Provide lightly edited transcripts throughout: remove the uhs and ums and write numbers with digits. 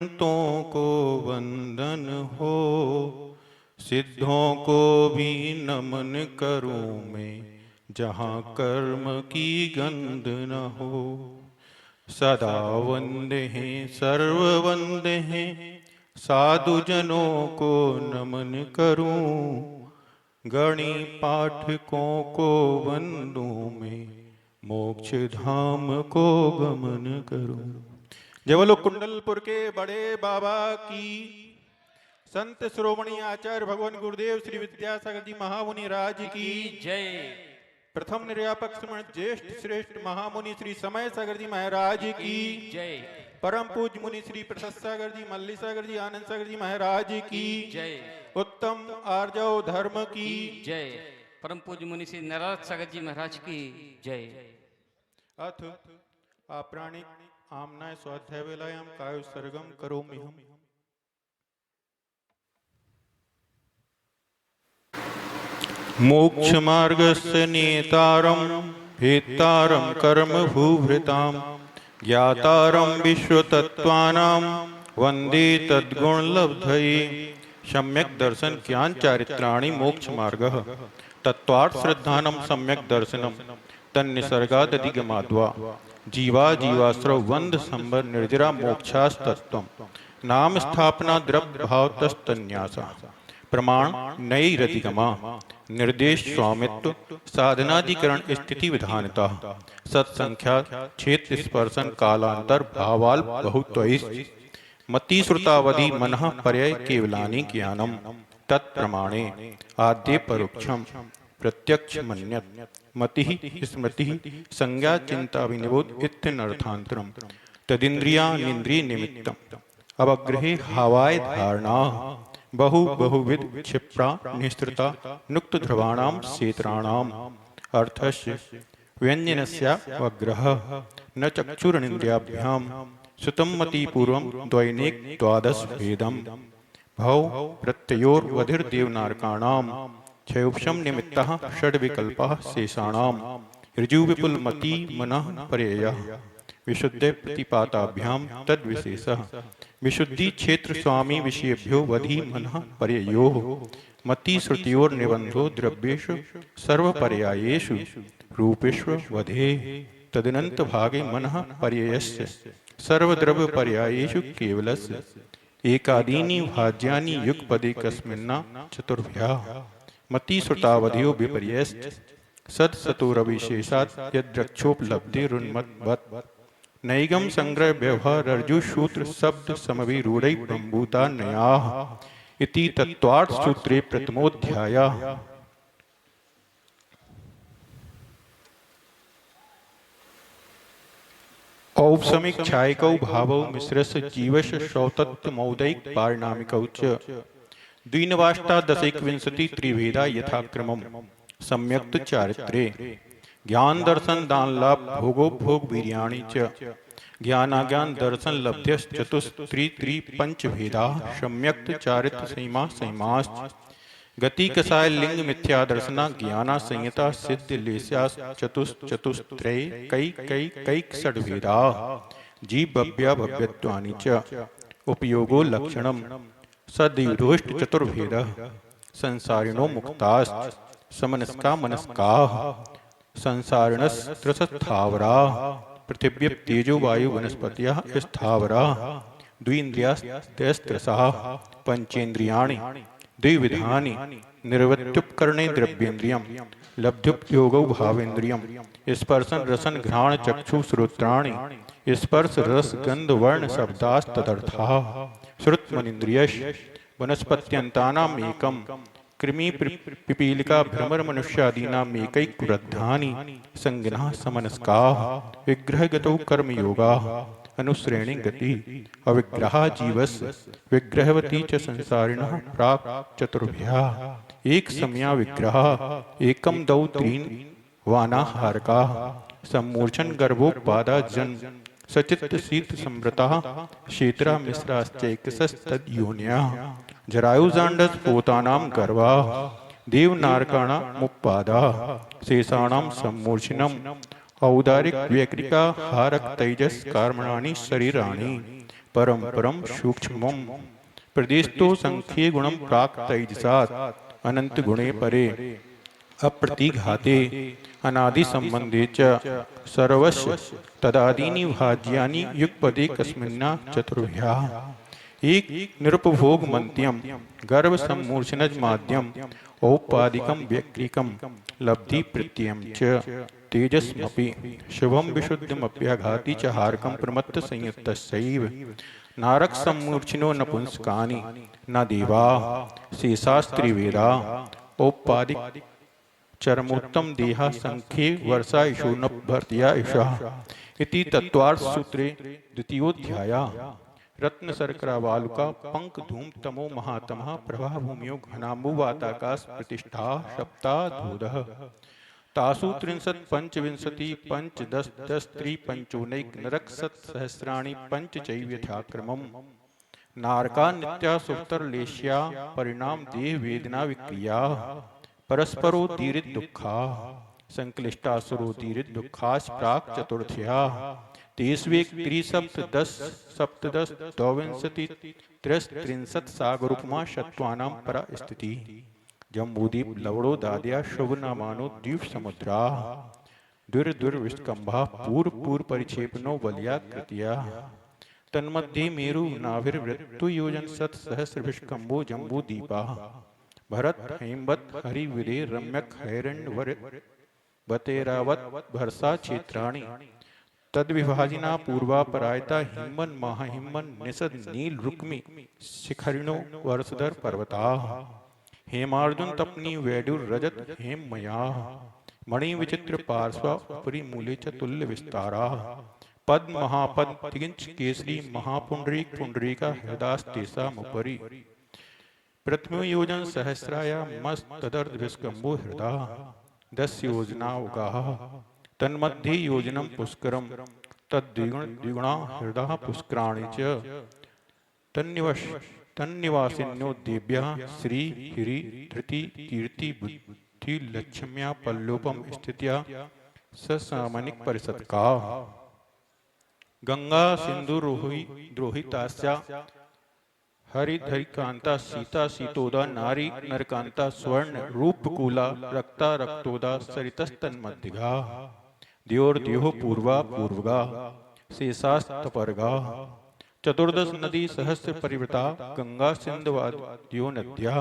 संतों को वंदन हो, सिद्धों को भी नमन करूं मैं, जहाँ कर्म की गंध न हो। सदा वंदे हैं सर्व वंदे हैं, साधु जनों को नमन करूं, गणी पाठकों को वंदूं मैं, मोक्ष धाम को गमन करूं। जय बोलो कुंडलपुर के बड़े बाबा की। संत श्रोमणी आचार्य भगवान गुरुदेव श्री विद्यासागर जी महामुनि राज की जय। प्रथम निर्यापक श्रमण ज्येष्ठ श्रेष्ठ महामुनि श्री समय सागर जी महाराज की जय। परम पूज्य मुनि श्री प्रसाद सागर जी मल्ली सागर जी आनंद सागर जी महाराज की जय। उत्तम आर्जव धर्म की जय। परम पूज्य मुनि श्री नारद सागर जी महाराज की जय। अथ आपराणिक आमनाय स्वाध्याय वेलायाम काय सर्गम करोमि हम। मोक्ष मार्गस्य नेतारं भेत्तारं कर्म भूभृतां ज्ञातारं विश्वतत्त्वानां वन्दे तद्गुणलब्धये। सम्यक् दर्शन ज्ञान चारित्राणि मोक्ष मार्गः तत्त्वार्थ श्रद्धानं सम्यक् दर्शनं तन्निसर्गादधिगमाद्वा जीवा जीवाश्रव वंद संबर निर्जरा मोक्षास्तत्वं नाम स्थापना द्रव्य भावतस्तन्यासा प्रमाण नैरधिगमा निर्देश स्वामित्व साधनाधिकरण स्थिति विधानता सत्संख्या क्षेत्र स्पर्शन कालांतर भावाल बहुत्वैस् मति श्रुतावधि मनः पर्यय केवलानि ज्ञानम तत्प्रमाणे आद्य परोक्षम प्रत्यक्ष मन्यत मति स्मृति संज्ञा चिंता विनिबोध इत्यनर्थांतरम तदिंद्रियानिंद्रिय निमित्तम अवग्रहे हवाय धारणा बहु बहुविध क्षिप्रा निस्तृता नुक्त ध्रुवाणां क्षेत्राणाम् अर्थस्य व्यंजनस्यावग्रह न चक्षुरनिन्द्रियाभ्यां सुतं मति पूर्वं द्वैनेक द्वादश भेदम भव प्रत्ययोर्वधिर्देवनारकाणां क्षयोपशम निमित्तः षड्विकल्पः शेषाणां ऋजुविपुलमति मनः पर्ययः विशुद्धे प्रतिपाताभ्यां तद्विशेषः विशुद्धि क्षेत्र स्वामी विषयेभ्यो वधि मनः पर्ययोः मति श्रुतियोर निबंधो द्रव्येषु सर्वपर्यायेषु रूपेषु वधे तदनंत भागे मनः पर्ययस्य सर्वद्रव्य पर्यायेषु केवलस्य एकादीनि भाज्यानि युगपदे कस्मिन्ना चतुर्भ्याः मति श्रुतावधियो विपर्ययश्च सत्सतोरविशेषात् यद्रक्षोपलब्धिरुन्मत्वत् नैगम संग्रह व्यवहार रज्जु सूत्र शब्द समविरूढ़ ब्रह्मभूता नयाः इति तत्वार्थ सूत्रे प्रथमोध्यायः। औपसमिक छायकौ भावौ मिश्रस्य जीवस्य सौतत्वमौदैक पारिणामिकौ च द्विनवाष्टादशैकविंशति त्रिभेदा यथाक्रमम् सम्यक्त चारित्रे ज्ञान दर्शन दान लाभ भोगो भोग वीर्याणि च ज्ञानाज्ञान दर्शन लब्ध्यश्चतुस्त्री त्रि पंच भेदा सम्यक्त चारित्र सीमा सीमाश्च गति कसाय लिंग मिथ्या दर्शना ज्ञाना संयता सिद्ध लेस्यास चतुश्चतुस्त्रय कई कई कई षड भेदा जीव भव्या भव्यत्वानि च उपयोगो लक्षणम सद्युरोष्ट चतुर्भेदः संसारिणो मुक्ताश्च समनस्का मनस्काः संसारिणस्त्रस्थावराः पृथिव्यः तेजो वायु वनस्पतयः स्थावराः द्विन्द्रियास्त्रसाः पंचेन्द्रियाणि द्विविधानि निर्वत्युपकरणे द्रव्येन्द्रियं लब्ध्युपयोगौ भावेन्द्रियं स्पर्शन रसन घ्राण चक्षु श्रोत्राणि स्पर्श रस गंध वर्ण शब्दास्तदर्थाः श्रुतमनिन्द्रियश्च वनस्पत्यन्तानाम् एकम् कृमि पिपीलिका भ्रमर मनुष्यादीनामेकैकुरद्धानि संज्ञाः समनस्काः विग्रहगतौ कर्मयोगाः अनुश्रेणी गति अविग्रहा जीवस्य विग्रहवती च संसारिणः प्राक् चतुर्भ्याः एक समया विग्रहा एकम दौ त्रीन् वानाहारकाः सम्मूर्छन गर्भोपादा जन सचित शीत संवृताः क्षेत्रा मिश्राश्चैकसस्तद्योन्याः जरायुजांडस पोतानां गर्भाः देवनारकाणामुपादाः शेषाणां सम्मूर्छिनम् औदारिक व्यक्रिका हारक तेजस कर्मणानि शरीराणि परम परम सूक्ष्मम प्रदेशतो संख्ये गुणम प्राक तैजसात् अनंत गुणे परे अप्रतिघाते अनादि संबंधे च सर्वस्य तदादीनि भाज्यानि युगपदे कस्मिन्ना चतुर्भ्या एक निरुपभोग मंत्यम गर्भ सम्मूर्छनज माध्यम औपादिकम व्यक्तिकम लब्धि प्रत्ययम च तेजस्मपि शुभम विशुद्धमप्याघाति च हारकम प्रमत्त संयुक्तस्यैव नारक सम्मूर्छिनो नपुंसकानि न देवा शेषास्त्रिवेदा औपादिक चरमोत्तम देहा संख्ये वर्षा इषु न भर्तिया ईशा इति तत्वार्थ सूत्रे द्वितीयोध्याया रत्न शर्करा वालुका पंक धूम तमो महातमः प्रभा भूमियो घनाम्बुवाताकाश प्रतिष्ठा सप्ता धूदः तासु त्रिंशत् पंचविंशति पंचदश दश त्रि पंचोनैक नरक सत् सहस्राणि पंच चैव यथाक्रमम् नारका नित्या सुक्तरलेश्या परिणाम देह वेदना विक्रिया परस्परोदीरित दुःखा संक्लिष्टासुरोदीरित दुःखास् प्राक् चतुर्थ्या तेष्वेक त्रिसप्तदश सप्तदश द्वाविंशति त्रिंशत् सागरूपमा शत्वानां परा स्थिति जम्बूदीप लवड़ो दाद्या शुभ नामानो द्वीप समुद्रा दुर दुर विष्कंभा पूर्व पूर्व परिक्षेपनो बलिया कृतिया तन्मध्ये मेरु नाभिर्वृत्तु योजन सत सहस्र विष्कंभो जम्बू दीपा भरत हेमवत हरिविरे रम्यक हैरण्यवर बतेरावत भरसा क्षेत्राणि तद्विभाजिना पूर्वा परायता हिम्मन महाहिम्मन निषद नील रुक्मि शिखरिणो वर्षधर पर्वता हेमार्जुन तपनी वैडुर रजत हेममया मणि विचित्र पार्श्वा उपरि मूले च तुल्य विस्तारा पद्म महापद्म तिगिंच केसरी महापुंडरीक पुंडरीका हृदास्तेसा मुपरि प्रथम योजन सहस्राया मस्त तदर्थ विस्कंभो हृदा 10 योजना उगाह तन्मध्ये योजनम पुष्करम तद्द्विगुणा हृदा पुष्कराणि च तन्निवासिन्यो देव्या श्री हिरि धृति कीर्ति बुद्धि लक्ष्म्या पल्लोपम स्थित्या ससामनिक परिषद का गंगा सिंधु द्रोहितास्या हरिधरिकांता सीता सीतोदा नारी नरकांता स्वर्ण रूपकूला रक्ता रक्तोदा सरितस्तन्मध्यगा द्योर्द्यो पूर्वा पूर्वगा शेषास्तपर्गा चतुर्दश नदी सहस्र परिवृता गंगा सिंधुवाद्यो नद्या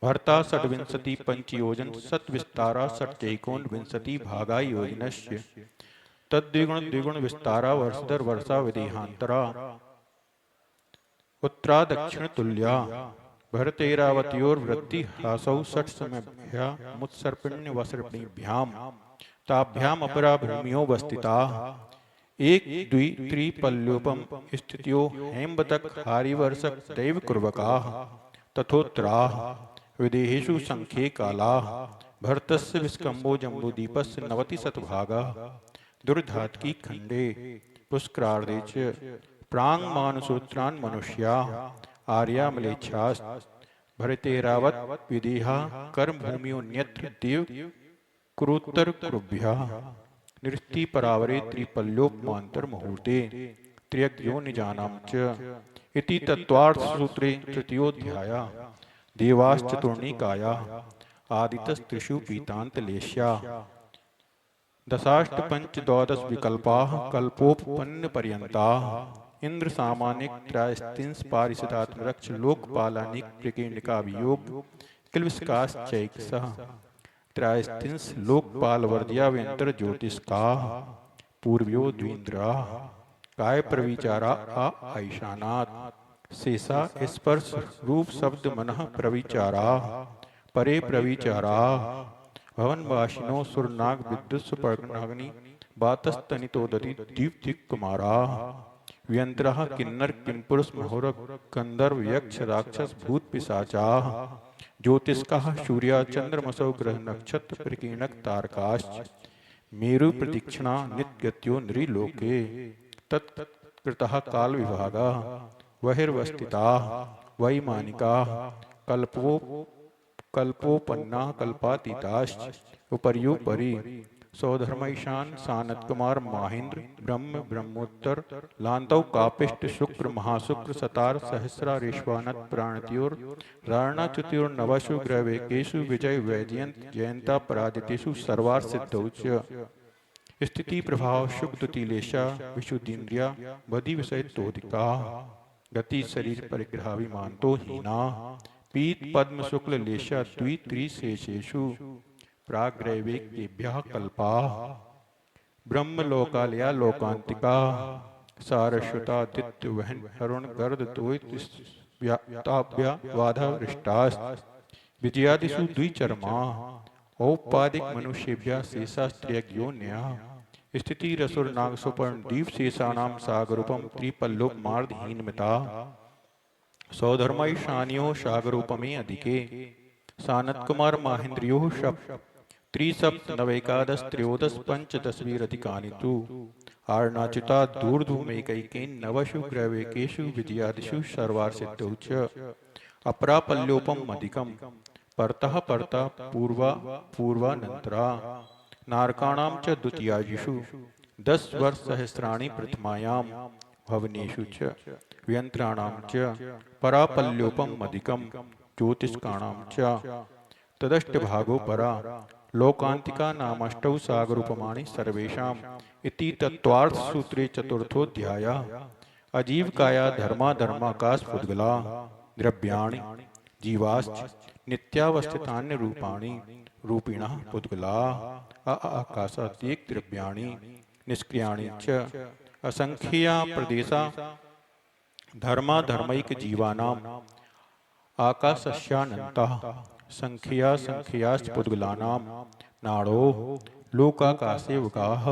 भर्ता षड्विंशति पंचयोजन सत्विस्तारा षट्चैकोन विंशति भागा योजनस्य तद्विगुण द्विगुण विस्तारा वर्षधर वर्षा विदेहांतरा उत्तरा दक्षिण तुल्या भरतेरावत्योर्वृत्ति ह्रासौ षट समयभ्या मुत्सर्पिण्य वसर्पिणीभ्याम ताभ्याम अपरा भूमियो वस्थिता एक द्वि त्रि पल्लोपम स्थितियो हेमवतक हारिवर्षक दैव कुर्वका तथोत्तरा विदेहेषु संख्ये काला भरतस्य विस्कंभो जम्बूदीपस्य 90 शतभागा दुर्धातकी खंडे पुष्करार्धे च प्रांग मानसूत्रान मनुष्या आर्या मलेच्छास भरतेरावत विदेहा कर्म भूमियोन्यत्र देव कुरुत्तर कुरुभ्या निरस्ति परावरे त्रिपल्लोपमांतर मुहूर्ते त्र्यग्यो निजानाम च इति तत्वार्थ सूत्रे तृतीयोध्याया देवाश्चतुर्णिकाया आदितस्त्रिषु पीतांतलेश्या दशाष्ट पंच द्वादश विकल्पाः कल्पोपपन्न पर्यन्ताः इंद्र सामानिक त्रयस्त्रिंश पारिषदात्मरक्ष लोकपालानिक प्रकीर्णिका वियोग किलविस्काश्चैकसः त्रयस्त्रिंश लोकपाल वर्द्या व्यंतर ज्योतिष्का पूर्व्यो द्विन्द्रा काय प्रविचारा आईशानात् शेषा स्पर्श रूप शब्द मनः प्रविचारा परे प्रविचारा भवनवासिनो सुरनाग विद्युत सुपर्णाग्नि बातस्तनितोदति दीप्ति कुमारा व्यंतरः किन्नर किंपुरुष महोरक गंधर्व यक्ष राक्षस भूत पिशाचा ज्योतिष्काः सूर्या चंद्रमसौ ग्रह नक्षत्र प्रकीर्णक तारकाश्च मेरु प्रतीक्षणा नित्यगत्यो नृलोके तत्कृतः काल विभागा बहिर्वस्थिताः वैमानिकाः कल्पोपन्ना कल्पातीताश्च उपर्युपरि सौधर्म ईशान सानत कुमार माहेंद्र ब्रह्म ब्रह्मोत्तर लांतव कापिष्ट शुक्र महाशुक्र सतार सहस्रा रेश्वानत प्राणत्योर राणा चतुर नवशु ग्रवेकेशु विजय वैजयंत जयंता पराजितेषु सर्वार सिद्धौच स्थिति प्रभाव शुभ दुतिलेशा विशुद्धिन्द्रिया बधि विषय तोदिका गति शरीर परिग्रह विमानतो हीना पीत पद्म शुक्ल लेशा द्वित्रिशेषेषु प्राग्रैवेक्येभ्यः कल्पा ब्रह्मलोकालया लोकांतिका सारस्वतादित्य वहन अरुण गर्द तोय वाधावृष्टास् विजयादिषु द्विचर्मा औपादिक मनुष्येभ्यः शेषास्त्रियज्ञोन्यः स्थिति रसुर नाग सुपर्ण दीप शेषाणाम सागरूपम त्रिपल्लोक मार्दहीनमिता सौधर्म ईशान्यो सागरूपमे अधिके सानत कुमार माहेंद्रियो शप त्रिसप्त नवैकादश त्रयोदश पंचदशवीरधिकानि तु आर्णाच्युता दूर्ध्वमेकैकेन नवशु ग्रवेकेषु विजयादिषु सर्वार्सिद्धौ च अपरापल्योपम अधिकम परतः परता पूर्वा पूर्वानंतरा नारकाणां च द्वितीयादिषु 10 वर्ष सहस्राणि प्रथमायां भवनेषु च व्यंत्राणां च परापल्योपम अधिकम ज्योतिष्काणां च तदष्टभागो परा लोकांतिका नामष्टौ सागरूपमाणि सर्वेषाम् इति तत्त्वार्थ सूत्रे चतुर्थोऽध्यायः अजीवकाया धर्माधर्माकाश पुद्गला द्रव्याणि जीवाश्च नित्यावस्थितान्य रूपाणि रूपिणः पुद्गला आकाशात्येक द्रव्याणि निष्क्रियाणि च असंख्या प्रदेशा धर्माधर्मैक जीवानाम् आकाशस्यानन्तः संख्या संख्याश्च पुद्गलानां नाड़ो लोकाकाशे वगाः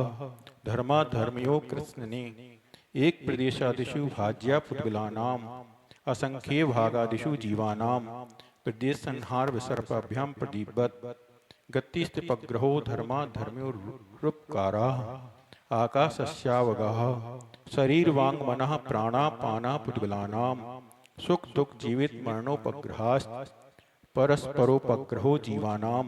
धर्माधर्मयो कृत्स्ने एक प्रदेशादिषु भाज्या पुद्गलानाम् असंख्ये भागादिषु जीवानां प्रदेश संहार विसर्पाभ्यां प्रदीपवत् गतिस्थिपग्रहो धर्माधर्मयो रूपकाराः आकाशस्यावगाः शरीरवांग मनः प्राणापाना पुद्गलानां सुख दुख जीवित मरणोपग्रहाश्च परस्परोपग्रहो जीवानां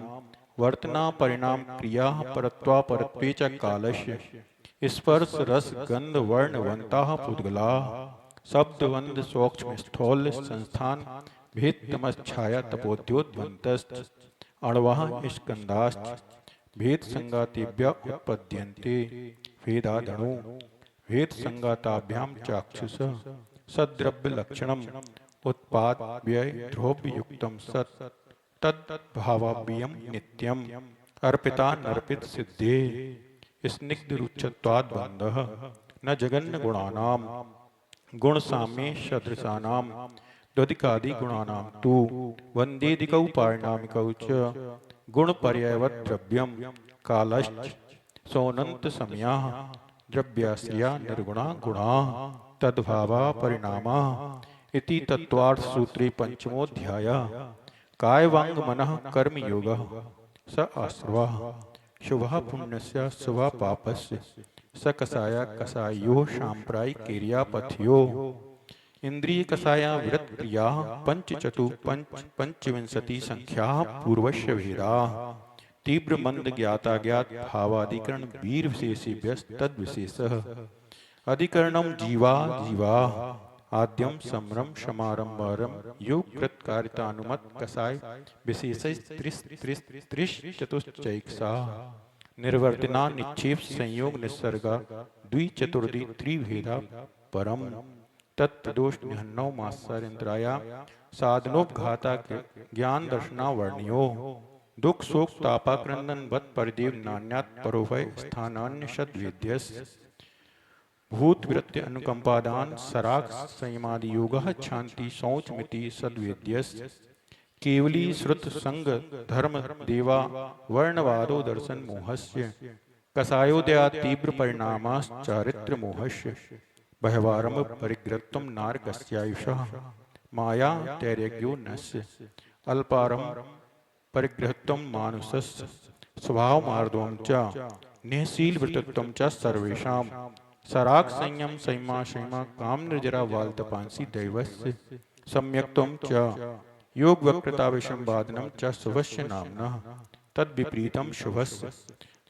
वर्तना परिणाम क्रिया परत्वापरत्वे च कालस्य स्पर्श रस गंध वर्णवंताः पुद्गलाः शब्दवंद सूक्ष्म स्थौल्य संस्थान भेद तमच्छाया तपोद्योद्वंतश्च अणवः स्कंदाश्च भेद संगातेभ्य उत्पद्यन्ते भेदादणु भेद संगाताभ्यां चाक्षुष सद्द्रव्य लक्षणम उत्पाद व्यय ध्रुव युक्तम सत् तद्भावाभ्यम नित्यम अर्पिता नर्पित सिद्धे स्निग्ध रुच्यत्वाद बंधः न जगन्न गुणानां गुण साम्ये सदृशानां द्वदिकादि गुणानां तु वंदेदिकौ पारिणामिकौ च गुण पर्यायवत् द्रव्यम कालश्च सोनंत समयाः द्रव्याश्रया निर्गुणा गुणाः तद्भावा परिणामा इति तत्त्वार्थ सूत्रे पंचमोऽध्यायः कायवांग मनः कर्म योगः स आश्रवः शुभः पुण्यस्य शुभः पापस्य स कषाया कषायो सांप्रायिक क्रियापथयो इंद्रिय कषाया विरत क्रिया पंचविंशति संख्या पूर्वस्य भेदा तीव्र मंद ज्ञाता ज्ञात भावाधिकरण वीर विशेषेभ्यः तद विशेषः अधिकरणम जीवा जीवा आद्यम समरम समारंभारम योग कृतकारितानुमत कसाय विशेषैस्त्रिश्चतुश्चैकसा निर्वर्तिना निक्षेप संयोग निसर्गा द्विचतुर्दि त्रिभेदा परम तत्प्रदोष निहन्नौ मात्सर्यंतराया साधनोपघाता ज्ञान दर्शना वर्णियो दुख शोक तापाक्रंदन वत परदेव नान्यात परोभय स्थानान्य शतवेद्यस भूत वृत्ति अनुकंपादान सराग संयमादि योगः शांति शौचमिति सद्वेद्यस केवली श्रुत संग धर्म देवा वर्णवादो दर्शन मोहस्य कसायोदया तीव्र परिणामाश्चारित्र मोहस्य बहवारम परिग्रत्वम नारकस्यायुषः माया तैर्यज्ञो नस्य अल्पारम परिग्रहत्वम मानुषस्य स्वभाव मार्दवम च निःशील वृत्तत्वम च सर्वेषां सराग संयम संयमा संयमा काम निर्जरा वालतपांसी दैवस्य सम्यक्त्वम च योग वक्रता विषम वादनम च शुभस्य नाम्नः तद्विपरीतम शुभस्य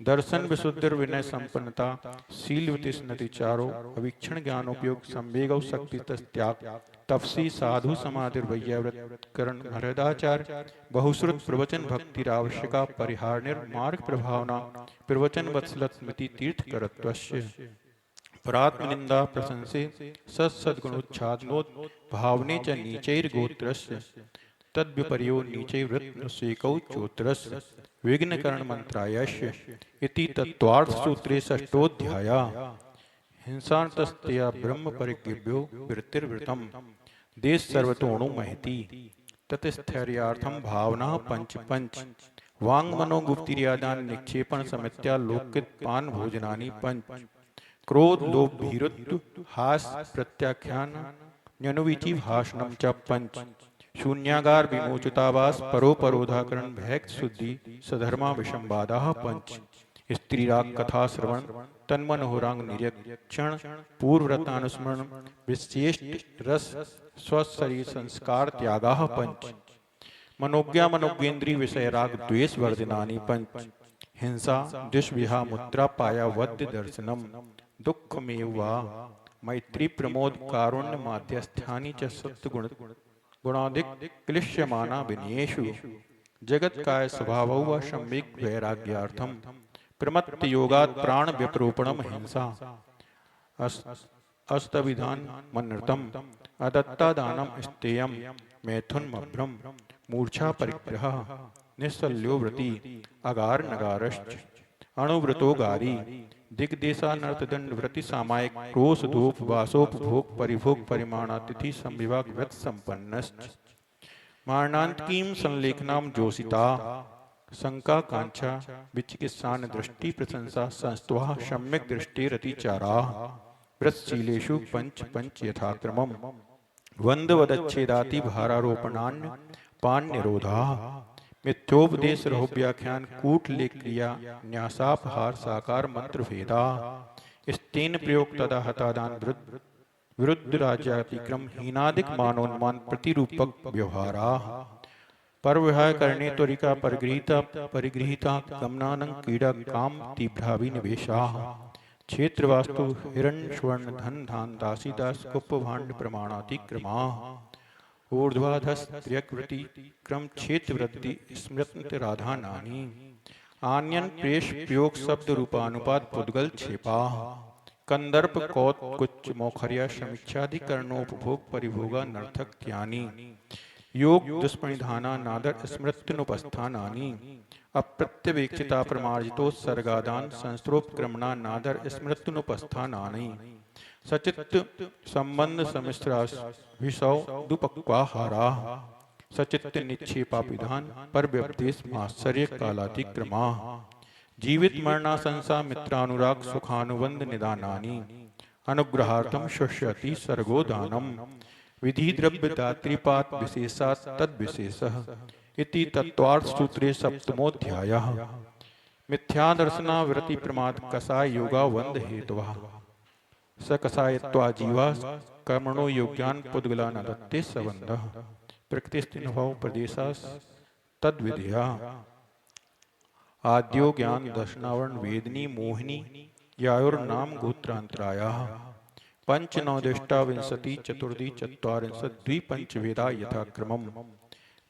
दर्शन विशुद्धिर विनय संपन्नता शील वितिष्णति चारो अवीक्षण ज्ञानोपयोग संवेग शक्ति त्याग तपसी साधु समाधिर वैयावृतकरण हृदाचार्य बहुश्रुत प्रवचन भक्ति आवश्यका परिहार मार्ग प्रभावना प्रवचन वत्सलत स्मृति तीर्थ करत्वस्य परात्म निंदा प्रशंसे सद्गुणोच्छादनोद भावने च नीचैर्गोत्रस्य तद्विपर्यो नीचैर्वृत्नसेकौ चोत्रस्य विघ्नकरण मंत्रायस्य इति तत्वार्थ सूत्रे षष्ठोऽध्यायः हिंसान्तस्तया ब्रह्म परिज्ञेभ्यो वृत्तिर्वृतम् देश सर्वतोणु महति ततस्थैर्यार्थम भावना पंच पंच वांग मनोगुप्तिर्यादान निक्षेपण समित्या लोकित पान भोजनानि पंच क्रोध लोभ भीरुत्व हास प्रत्याख्यान न्यनुविचि भाषणम च पंच शून्यागार विमोचितावास परोपरोधाकरण भैक शुद्धि सधर्मा विषंवादाः पंच स्त्रीराग कथा श्रवण तन्मनोहरांग निरीक्षण पूर्वव्रतानुस्मरण विशेष रस स्वशरीर संस्कार त्यागाः पंच मनोज्ञा मनोज्ञेन्द्रिय विषय राग द्वेष वर्धनानि पंच हिंसा दुष्विहा मुद्रा पाया वद्य दर्शनम दुःखमेव वा मैत्री प्रमोद कारुण्य माध्यस्थानि च सत्गुण गुणाधिक क्लिश्यमाना विनयेषु जगत काय स्वभाव व सम्यक वैराग्यार्थम प्रमत्त योगात् प्राण व्यपरोपणम हिंसा अस्तविधान मनृतम अदत्ता दानम स्तेयम मैथुन मभ्रम मूर्छा परिग्रह निस्सल्यो व्रति अगार नगारश्च अणुव्रतो गारी दिग्देशानर्थदंड व्रति सामायिक क्रोश धूप वासोपभोग परिभोग परिमाणातिथि संविभाग व्रत संपन्नश्च मारणांतकीम संलेखनाम जोशिता शंका कांक्षा विचिकित्सान दृष्टि प्रशंसा संस्त्वा सम्यक दृष्टि रतिचारा व्रतशीलेषु पंच पंच यथाक्रमम वंदवदच्छेदाति भारारोपणान्य पान निरोधा मिथ्योपदेश रहो व्याख्यान कूट लेख क्रिया न्यासापहार साकार मंत्र भेदा स्तेन प्रयोग तदा हतादान विरुद्ध राज्यातिक्रम हीनादिक मानोन्मान प्रतिरूपक व्यवहारा पर विहाय करने त्वरिका परिगृहीता गमनानं क्रीड़ा काम तीव्राभि निवेशा क्षेत्र वास्तु हिरण्य स्वर्ण धन धान दासी दास कुप भांड प्रमाणातिक्रमा ऊर्ध्वाधस त्र्यकृति क्रम क्षेत्र वृद्धि स्मृत राधा नानी आन्यन प्रेष प्रयोग शब्द रूपानुपात पुद्गल छेपा कंदर्प कौत कुछ मोखरिया समीक्षाधिकरणोपभोग परिभोगा नर्थक ज्ञानी योग दुष्परिधाना नादर स्मृत्युनुपस्थानानि अप्रत्यवेक्षिता प्रमार्जितो सर्गादान संस्त्रोपक्रमणा नादर स्मृत्युनुपस्थानानि सचित संबंध समिश्रा विषौ दुपक्वाहारा सचित निक्षेपा विधान पर व्यपदेश आश्चर्य कालातिक्रमा जीवित मरणा संसा मित्रानुराग सुखानुबंध निदानानि अनुग्रहार्थम शुष्यति सर्गो दानम विधि द्रव्य दात्रिपात विशेषात् तद विशेषः इति तत्वार्थ सूत्रे सप्तमोऽध्यायः मिथ्या दर्शना वृत्ति प्रमाद कसाय योगा वंद हेतुः स कसायत्वा जीवा कर्मणो योग्यान पुद्गला न दत्ते संबंधः प्रकृतिस्थिनुभव प्रदेशा तद्विधिया आद्यो ज्ञान दर्शनावरण वेदनी मोहिनी यायुर्नाम गोत्रांतरायाः पंच नवदृष्टा विंशति चतुर्दि चत्वारिंशत् द्विपंच वेदा यथाक्रमम्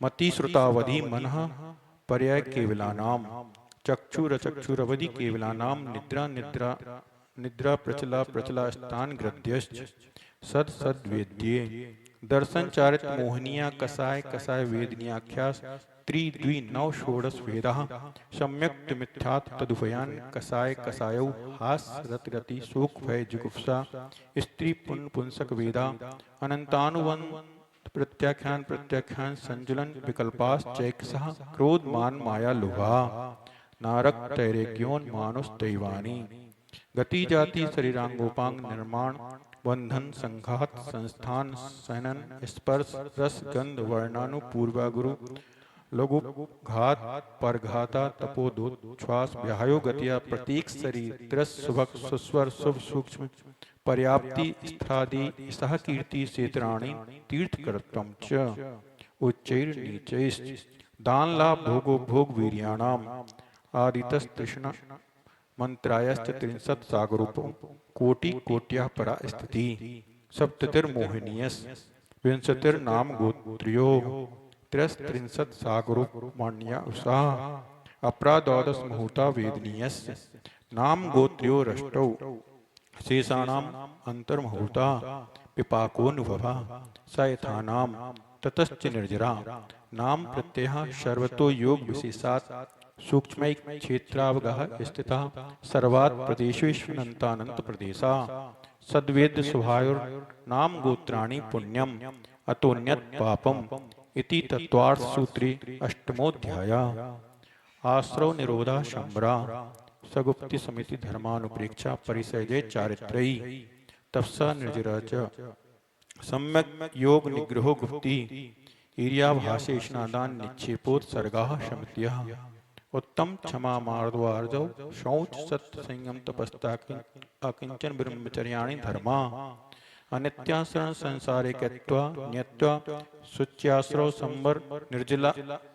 मति श्रुतावधि मनः पर्याय केवलानाम चक्षुरवधि केवलानाम निद्रा निद्रा निद्रा प्रचला प्रचला स्थान ग्रद्यश्च सद सद वेद्ये दर्शन चारित मोहनिया कसाय कसाय वेदनीयाख्यास त्रिद्वि नव षोडश वेदाः सम्यक्त मिथ्यात् तदुभयान कसाय कसायौ हास रतिरति शोक भय जुगुप्सा स्त्री पुन पुंसक वेदा अनंतानुवन प्रत्याख्यान प्रत्याख्यान संजुलन विकल्पास चैकसः क्रोध मान माया लोभा नारक तैरेक्योन मानुष दैवानी गति जाति शरीरांगोपांग निर्माण बंधन संघात संस्थान सनन स्पर्श रस गंध वर्णानुपूर्वा गुरु लघु घात परघाता तपोदोच्छ्वास व्यायो गतिया प्रतीक शरीर त्रस सुभक सुस्वर शुभ सूक्ष्म पर्याप्ति स्थादि सह कीर्ति क्षेत्राणि तीर्थकर्तम च उच्चैर नीचैश्च दान लाभ भोगो भोग वीर्याणाम आदितस्तृष्णा मंत्रायश्च त्रिंशत् सागरूपो कोटि कोट्या परा स्थिति सप्ततिर्मोहिनीयस विंशतिर्नाम गोत्र्यो त्रयस्त्रिंशत् सागरूपमाण्या उषा अपरा द्वादश मुहूर्ता वेदनीयस नाम गोत्र्यो रष्टौ शेषाणाम अंतर्मुहूर्ता पिपाकोनुभवा स यथानाम ततश्च निर्जरा नाम प्रत्यय सर्वतो योग विशेषात् सूक्ष्मैक क्षेत्रावगः स्थिता सर्वात् प्रदेशेष्वनन्तानंत प्रदेशा सद्वेद स्वभायोर नाम गोत्राणि पुण्यम अतोन्यत पापम इति तत्वार्थ सूत्रे अष्टमोध्याय आश्रव निरोधा शंबरा सगुप्ति समिति धर्मानुप्रेक्षा परिसयजे चारित्रयी तपसा निर्जरा च सम्यक योग निग्रहो गुप्ति ईर्याभाषे स्नादान निक्षेपोत्सर्गाः शमित्याः उत्तम क्षमा मार्दवार्जौ शौच सत्य संयम तपस्ता अकिंचन ब्रह्मचर्याणि धर्मा अनित्याश्रण संसारे त्यक्त्वा न्यत्वा शुच्याश्रव संवर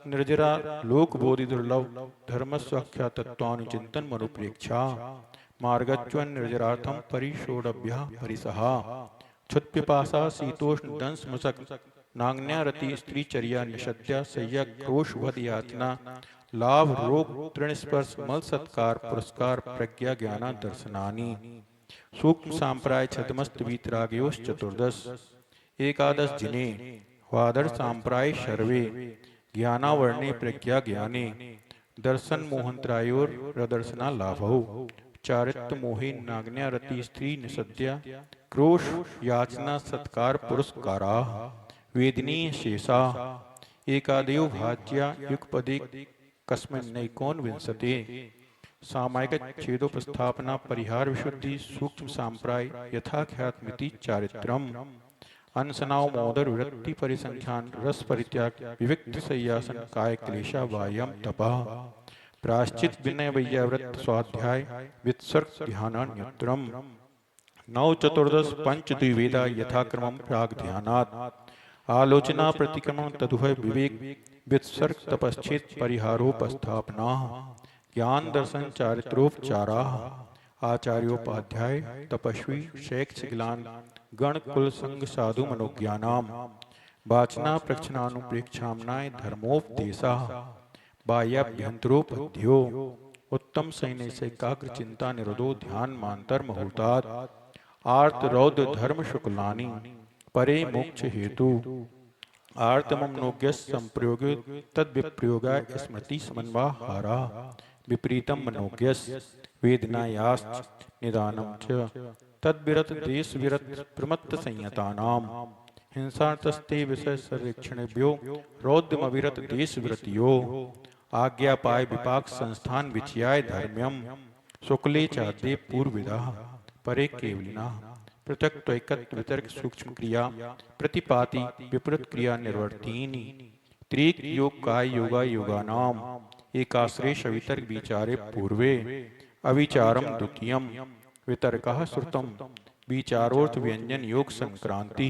निर्जरा लोक बोधि दुर्लभ धर्मस्वाख्या तत्वानुचिंतन मनुप्रेक्षा मार्गच्वन निर्जरार्थम परिशोडभ्य परिसहा क्षुत्पिपासा शीतोष्ण दंस मसक नांग्न्यारति स्त्री चर्या निषद्या सय्या क्रोश वध यातना लाभ रोग तृण स्पर्श मल सत्कार पुरस्कार प्रज्ञा ज्ञाना दर्शनानि सूक्ष्म सांप्राय छतमस्त वीतरागयोश चतुर्दश एकादश जिने वादर सांप्राय शर्वे ज्ञानावर्णे प्रज्ञा ज्ञाने दर्शन मोहंत्रायोर प्रदर्शना लाभौ चारित्र मोहे नाग्न्या रति स्त्री निषद्या क्रोश याचना सत्कार पुरस्कारा वेदनी शेषा एकादयो भाज्या युगपदे कस्मिन्नैकोन विंशते सामायिक छेदोपस्थापना परिहार विशुद्धि सूक्ष्म सांप्राय यथाख्यातमिति चारित्रम अनसनाव मोदर विरक्ति परिसंख्यान रस परित्याग विविक्त सय्यासन काय क्लेशा वायम तपा प्राश्चित विनय वैयाव्रत स्वाध्याय वित्सर्ग ध्यानान्यत्रम नव चतुर्दश पंच द्विवेदा यथाक्रमं प्राग ध्यानात् आलोचना प्रतिक्रमण तदुभय विवेक वित्सर्ग तपश्चेत परिहारोपस्थापना ज्ञान दर्शन चारित्रोपचारा आचार्योपाध्याय तपस्वी शैक्षिकलान गण कुल संग साधु मनोज्ञानाम वाचना प्रक्षणानुप्रेक्षामनाय धर्मोपदेशा बाह्याभ्यंतरोपध्यो उत्तम सैन्य से एकाग्र चिंता निरोधो ध्यान मांतर मुहूर्तात् आर्त रौद्र धर्म शुक्लानि परे मोक्ष हेतु आर्तमनोज्ञ संप्रयोग तद विप्रयोगा स्मृति समन्वाहारा विपरीतम मनोज्ञ वेदनायाश्च निदानम च तद्विरत देश विरत प्रमत्त संयतानाम हिंसातस्ते विषय सर्वेक्षणेभ्यो रौद्रमविरत देश विरतियो आज्ञा पाय विपाक संस्थान विचयाय धर्म्यम शुक्ले चाद्य पूर्वविदा परे केवलिना पृथक त्वैकत्व वितर्क सूक्ष्म क्रिया प्रतिपाति विपरीत क्रिया निर्वर्तीनि त्रिक योग काय योगा योगानाम एकाश्रेष वितर्क विचारे पूर्वे अविचारम द्वितीयम वितर्कः श्रुतम विचारोर्थ व्यंजन योग संक्रांति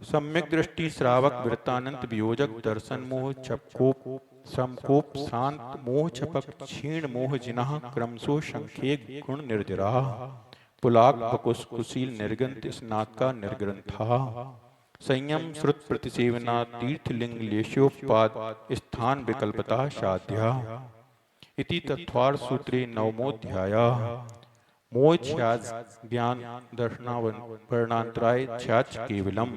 सम्यक दृष्टि श्रावक वृत्तानंत वियोजक दर्शन मोह छपकोप समकोप शांत मोह छपक क्षीण मोह जिनः क्रमशो संखेक गुण निर्जरा पुलाक बकुश कुशील निर्गंत स्नात का निर्ग्रंथा संयम श्रुत प्रतिसेवना तीर्थलिंग लेशोपाद स्थान विकल्पता साध्या इति तत्वार सूत्रे नवमोध्याय मोक्षाज ज्ञान दर्शनावन वर्णांतराय छाच केवलम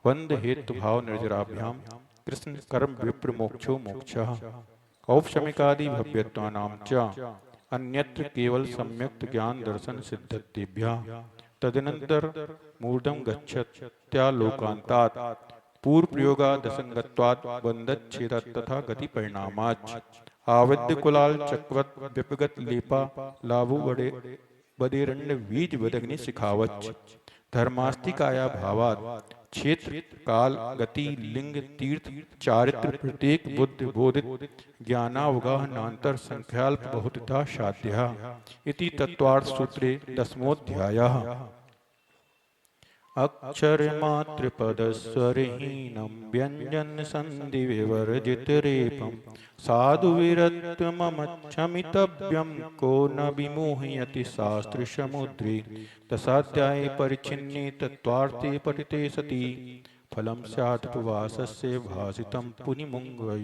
वंद हेतु भाव निर्जराभ्याम कृष्ण कर्म विप्र मोक्षो मोक्षः औपशमिकादि भव्यत्वानां च अन्यत्र केवल सम्यक्त ज्ञान दर्शन सिद्धतेभ्यः तदनंतर मूर्धम गच्छत त्या लोकांतात् पूर्व प्रयोगादसंगत्वात् बंधच्छेदत् तथा गति परिणामाच्च आविद्य कुलाल चक्रवत विपगत लेपा लाभु बड़े बदेरण्य बीज बदग्नि शिखावच्च धर्मास्तिकाया भावात् क्षेत्र काल गति लिंग तीर्थ चारित्र प्रत्येक बुद्ध बोधित ज्ञानावगाहनांतर संख्याल्प बहुतथा साध्या इति तत्वार्थ सूत्रे दशमोध्यायः अक्षर मात्र पदस्वरहीनं व्यंजन संधि विवर्जित रेपम साधु विरत मम क्षमितव्यम को न विमोहयति शास्त्र समुद्रे दशाध्याये परिच्छिन्ने तत्त्वार्थे पठिते सति फलं स्यात् उपवासस्य भासितं पुनिमुङ्गै।